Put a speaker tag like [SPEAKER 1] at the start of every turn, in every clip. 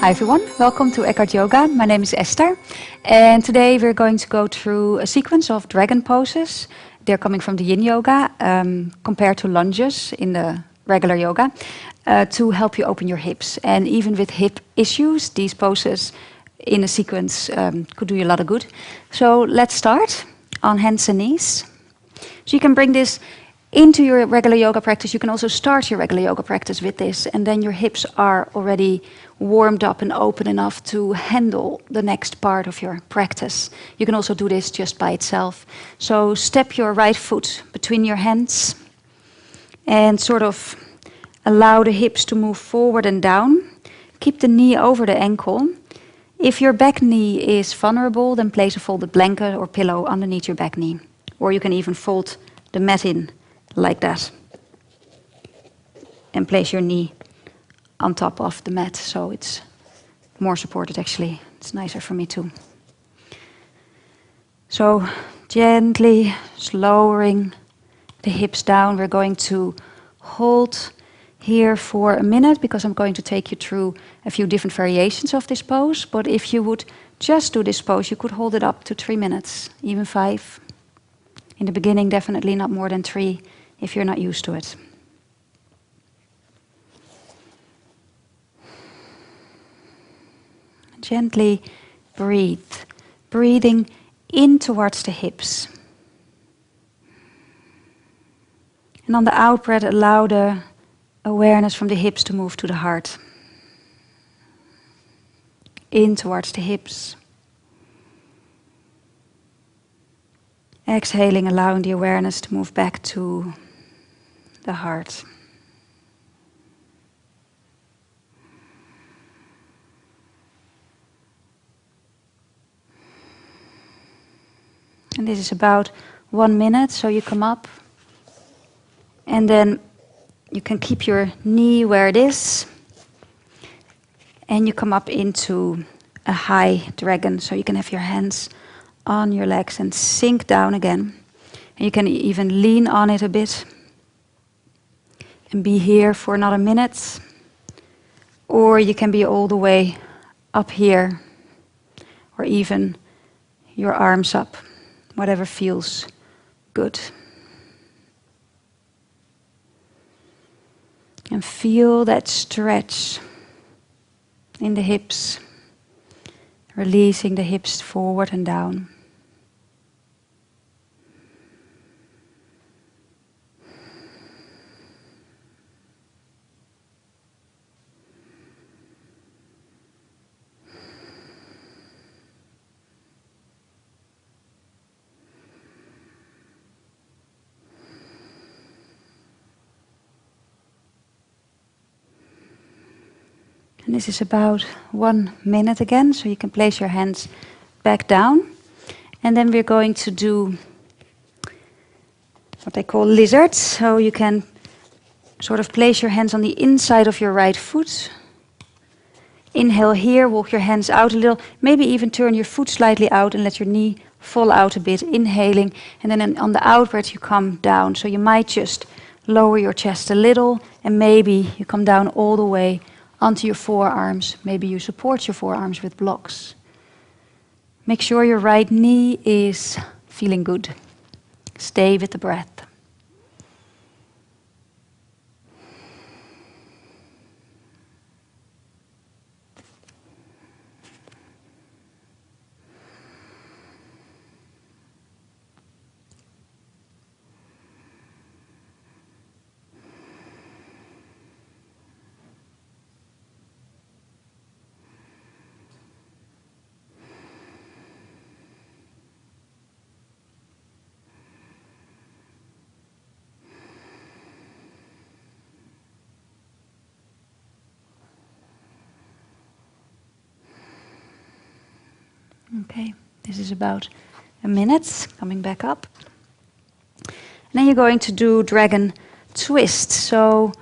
[SPEAKER 1] Hi everyone, welcome to Eckhart Yoga. My name is Esther, and today we're going to go through a sequence of dragon poses. They're coming from the Yin Yoga, compared to lunges in the regular yoga, to help you open your hips. And even with hip issues, these poses in a sequence could do you a lot of good. So let's start on hands and knees. So you can bring this into your regular yoga practice. You can also start your regular yoga practice with this, and then your hips are already warmed up and open enough to handle the next part of your practice. You can also do this just by itself. So step your right foot between your hands and sort of allow the hips to move forward and down. Keep the knee over the ankle. If your back knee is vulnerable, then place a folded blanket or pillow underneath your back knee. Or you can even fold the mat in like that and place your knee on top of the mat, so it's more supported actually. It's nicer for me too. So gently lowering the hips down. We're going to hold here for a minute because I'm going to take you through a few different variations of this pose. But if you would just do this pose, you could hold it up to 3 minutes, even 5. In the beginning, definitely not more than 3 if you're not used to it. Gently breathe, breathing in towards the hips. And on the out breath, allow the awareness from the hips to move to the heart. In towards the hips. Exhaling, allowing the awareness to move back to the heart. And this is about 1 minute, so you come up and then you can keep your knee where it is and you come up into a high dragon, so you can have your hands on your legs and sink down again. And you can even lean on it a bit and be here for another minute, or you can be all the way up here, or even your arms up. Whatever feels good. And feel that stretch in the hips, releasing the hips forward and down. And this is about 1 minute again, so you can place your hands back down. And then we're going to do what I call lizards. So you can sort of place your hands on the inside of your right foot. Inhale here, walk your hands out a little, maybe even turn your foot slightly out and let your knee fall out a bit, inhaling. And then on the out breath you come down. So you might just lower your chest a little, and maybe you come down all the way onto your forearms. Maybe you support your forearms with blocks. Make sure your right knee is feeling good. Stay with the breath. Okay, this is about a minute, coming back up. And then you're going to do dragon twist. So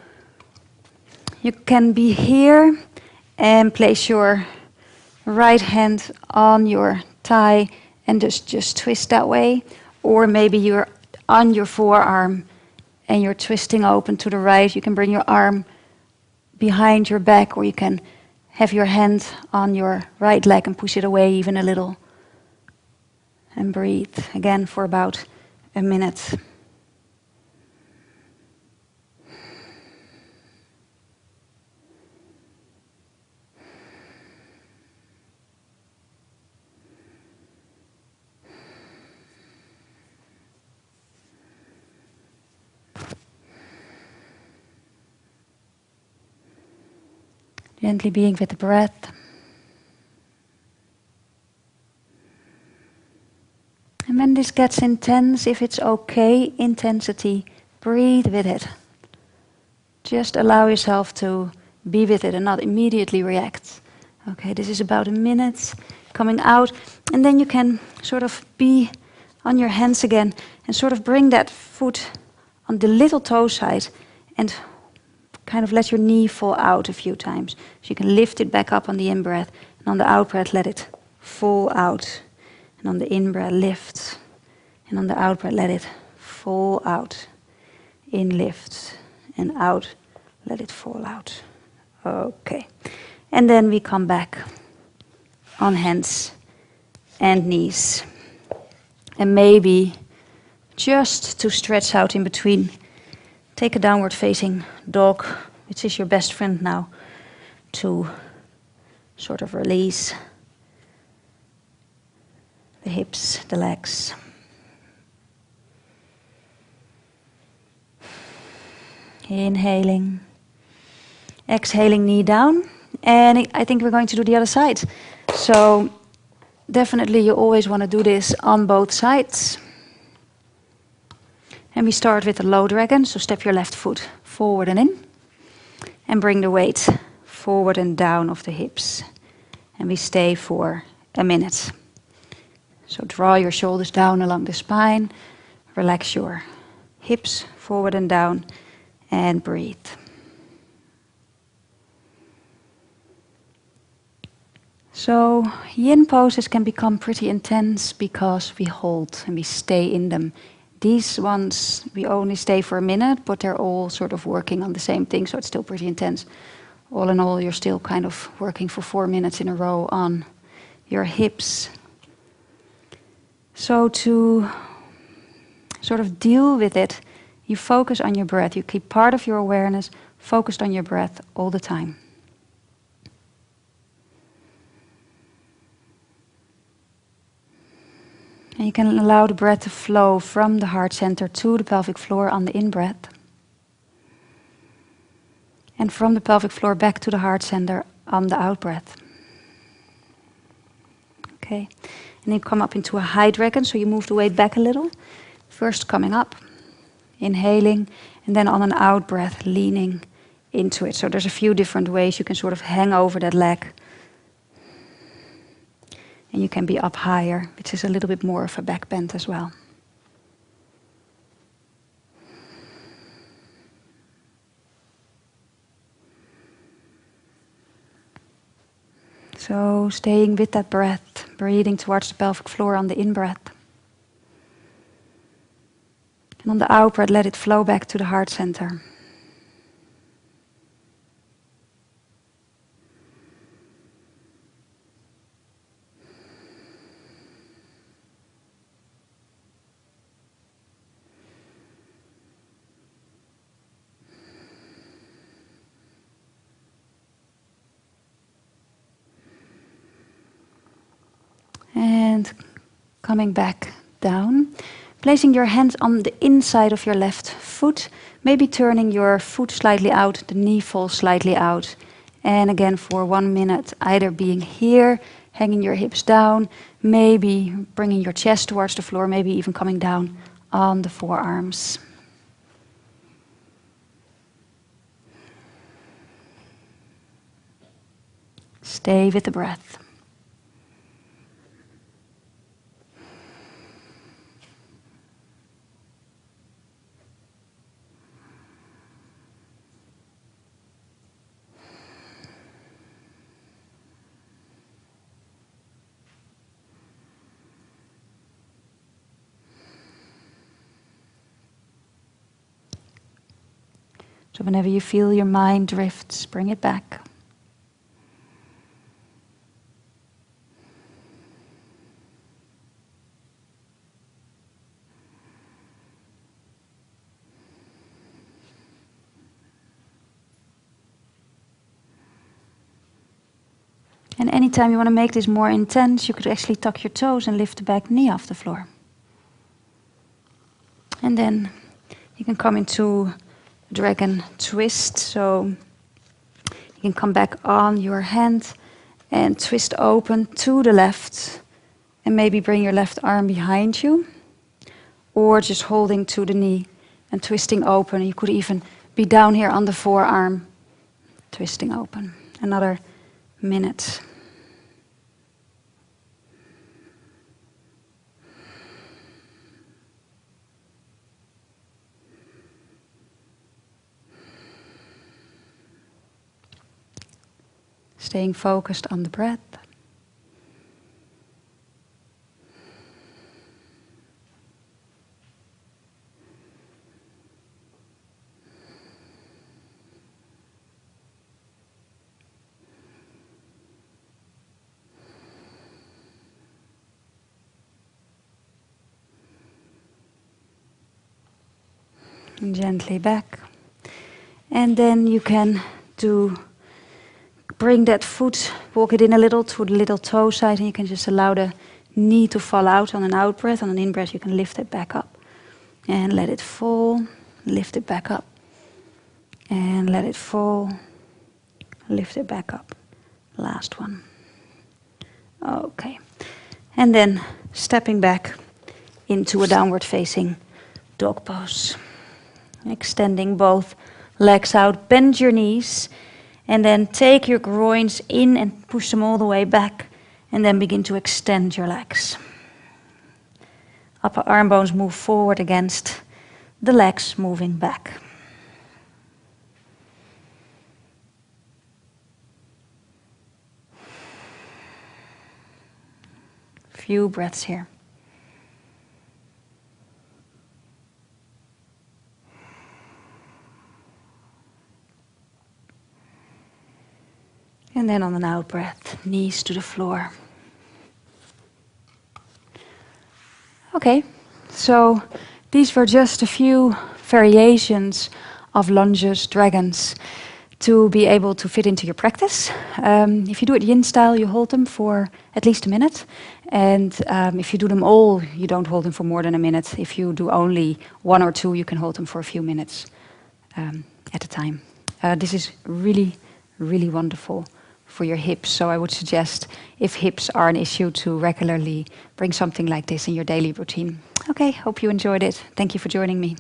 [SPEAKER 1] you can be here and place your right hand on your thigh and just twist that way. Or maybe you're on your forearm and you're twisting open to the right. You can bring your arm behind your back, or you can have your hand on your right leg and push it away even a little. And breathe again for about a minute. Gently being with the breath. And when this gets intense, if it's okay, intensity, breathe with it. Just allow yourself to be with it and not immediately react. Okay, this is about a minute coming out. And then you can sort of be on your hands again and sort of bring that foot on the little toe side and kind of let your knee fall out a few times. So you can lift it back up on the in-breath, and on the out-breath let it fall out. And on the in-breath lift, and on the out-breath let it fall out. In, lift, and out, let it fall out. Okay. And then we come back on hands and knees. And maybe just to stretch out in between, take a downward facing dog, which is your best friend now, to sort of release the hips, the legs. Inhaling, exhaling, knee down. And I think we're going to do the other side. So definitely you always want to do this on both sides. And we start with the low dragon, so step your left foot forward and in. And bring the weight forward and down of the hips. And we stay for a minute. So draw your shoulders down along the spine. Relax your hips forward and down. And breathe. So yin poses can become pretty intense because we hold and we stay in them. These ones, we only stay for a minute, but they're all sort of working on the same thing, so it's still pretty intense. All in all, you're still kind of working for 4 minutes in a row on your hips. So to sort of deal with it, you focus on your breath. You keep part of your awareness focused on your breath all the time. And you can allow the breath to flow from the heart center to the pelvic floor on the in-breath. And from the pelvic floor back to the heart center on the out-breath. Okay. And you come up into a high dragon, so you move the weight back a little. First coming up, inhaling, and then on an out-breath, leaning into it. So there's a few different ways you can sort of hang over that leg. And you can be up higher, which is a little bit more of a back bend as well. So staying with that breath, breathing towards the pelvic floor on the in-breath. And on the out-breath, let it flow back to the heart center. And coming back down, placing your hands on the inside of your left foot, maybe turning your foot slightly out, the knee falls slightly out. And again for 1 minute, either being here, hanging your hips down, maybe bringing your chest towards the floor, maybe even coming down on the forearms. Stay with the breath. So whenever you feel your mind drifts, bring it back. And anytime you want to make this more intense, you could actually tuck your toes and lift the back knee off the floor. And then you can come into dragon twist. So you can come back on your hand and twist open to the left. And maybe bring your left arm behind you. Or just holding to the knee and twisting open. You could even be down here on the forearm, twisting open. Another minute. Staying focused on the breath. And gently back. And then you can bring that foot, walk it in a little to the little toe side, and you can just allow the knee to fall out on an out breath. On an in breath, you can lift it back up. And let it fall, lift it back up. And let it fall, lift it back up. Last one. Okay. And then stepping back into a downward facing dog pose. Extending both legs out, bend your knees, and then take your groins in and push them all the way back, and then begin to extend your legs. Upper arm bones move forward against the legs, moving back. Few breaths here. And then on an out breath, knees to the floor. Okay, so these were just a few variations of lunges, dragons, to be able to fit into your practice. If you do it yin style, you hold them for at least a minute. And if you do them all, you don't hold them for more than a minute. If you do only one or two, you can hold them for a few minutes at a time. This is really, really wonderful for your hips. So I would suggest, if hips are an issue, to regularly bring something like this in your daily routine. Okay, hope you enjoyed it. Thank you for joining me.